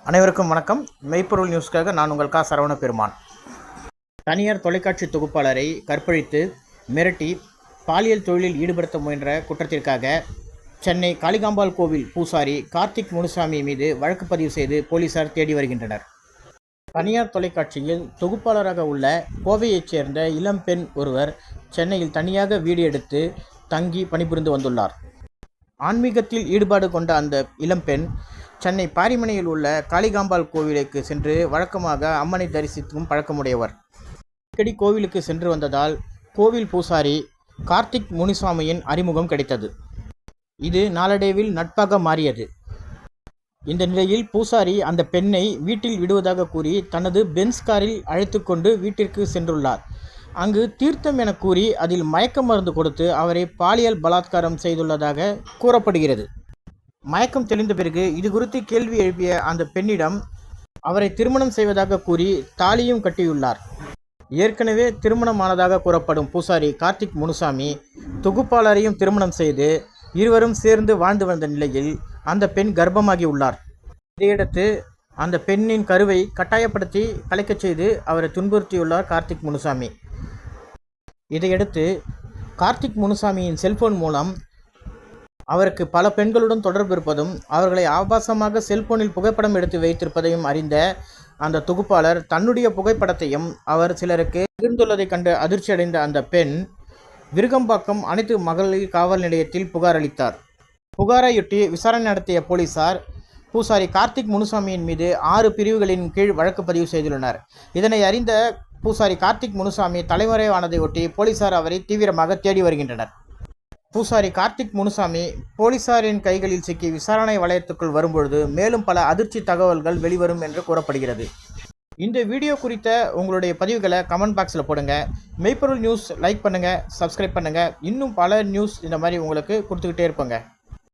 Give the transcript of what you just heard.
அனைவருக்கும் வணக்கம். மெய்ப்பொருள் நியூஸ்க்காக நான் உங்கள் சரவண பெருமான். தனியார் தொலைக்காட்சி தொகுப்பாளரை கற்பழித்து மிரட்டி பாலியல் தொழிலில் ஈடுபடுத்த முயன்ற குற்றத்திற்காக சென்னை காளிகாம்பாள் கோவில் பூசாரி கார்த்திக் முனுசாமி மீது வழக்கு பதிவு செய்து போலீசார் தேடி வருகின்றனர். தனியார் தொலைக்காட்சியில் தொகுப்பாளராக உள்ள கோவையைச் சேர்ந்த இளம்பெண் ஒருவர் சென்னையில் தனியாக வீடு எடுத்து தங்கி பணிபுரிந்து வந்துள்ளார். ஆன்மீகத்தில் ஈடுபாடு கொண்ட அந்த இளம்பெண் சென்னை பாரிமனையில் உள்ள காளிகாம்பாள் கோவிலுக்கு சென்று வழக்கமாக அம்மனை தரிசிக்கும் பழக்கமுடையவர். அடிக்கடி கோவிலுக்கு சென்று வந்ததால் கோவில் பூசாரி கார்த்திக் முனுசாமியின் அறிமுகம் கிடைத்தது. இது நாளடைவில் நட்பாக மாறியது. இந்த நிலையில் பூசாரி அந்த பெண்ணை வீட்டில் விடுவதாக கூறி தனது பென்ஸ் காரில் அழைத்து கொண்டு வீட்டிற்கு சென்றுள்ளார். அங்கு தீர்த்தம் என கூறி அதில் மயக்க மருந்து கொடுத்து அவரை பாலியல் பலாத்காரம் செய்துள்ளதாக கூறப்படுகிறது. மயக்கம் தெளிந்த பிறகு இது குறித்து கேள்வி எழுப்பிய அந்த பெண்ணிடம் அவரை திருமணம் செய்வதாக கூறி தாலியும் கட்டியுள்ளார். ஏற்கனவே திருமணமானதாக கூறப்படும் பூசாரி கார்த்திக் முனுசாமி தொகுப்பாளரையும் திருமணம் செய்து இருவரும் சேர்ந்து வாழ்ந்து வந்த நிலையில் அந்த பெண் கர்ப்பமாகி உள்ளார். இதையடுத்து அந்த பெண்ணின் கருவை கட்டாயப்படுத்தி கலைக்கச் செய்து அவரை துன்புறுத்தியுள்ளார் கார்த்திக் முனுசாமி. இதையடுத்து கார்த்திக் முனுசாமியின் செல்போன் மூலம் அவருக்கு பல பெண்களுடன் தொடர்பு இருப்பதும் அவர்களை ஆபாசமாக செல்போனில் புகைப்படம் எடுத்து வைத்திருப்பதையும் அறிந்த அந்த தொகுப்பாளர் தன்னுடைய புகைப்படத்தையும் அவர் சிலருக்கு பகிர்ந்துள்ளதை கண்டு அதிர்ச்சி அடைந்த அந்த பெண் விருகம்பாக்கம் அனைத்து மகளிர் காவல் நிலையத்தில் புகார் அளித்தார். புகாரையொட்டி விசாரணை நடத்திய போலீசார் பூசாரி கார்த்திக் முனுசாமியின் மீது 6 பிரிவுகளின் கீழ் வழக்கு பதிவு செய்துள்ளனர். இதனை அறிந்த பூசாரி கார்த்திக் முனுசாமி தலைமறைவானதை ஒட்டி போலீசார் அவரை தீவிரமாக தேடி வருகின்றனர். பூசாரி கார்த்திக் முனுசாமி போலீசாரின் கைகளில் சிக்கி விசாரணை வளையத்துக்குள் வரும்பொழுது மேலும் பல அதிர்ச்சி தகவல்கள் வெளிவரும் என்று கூறப்படுகிறது. இந்த வீடியோ குறித்த உங்களுடைய பதிவுகளை கமெண்ட் பாக்ஸில் போடுங்க. மெய்ப்பொருள் நியூஸ் லைக் பண்ணுங்கள், சப்ஸ்கிரைப் பண்ணுங்கள். இன்னும் பல நியூஸ் இந்த மாதிரி உங்களுக்கு கொடுத்துக்கிட்டே இருப்போங்க.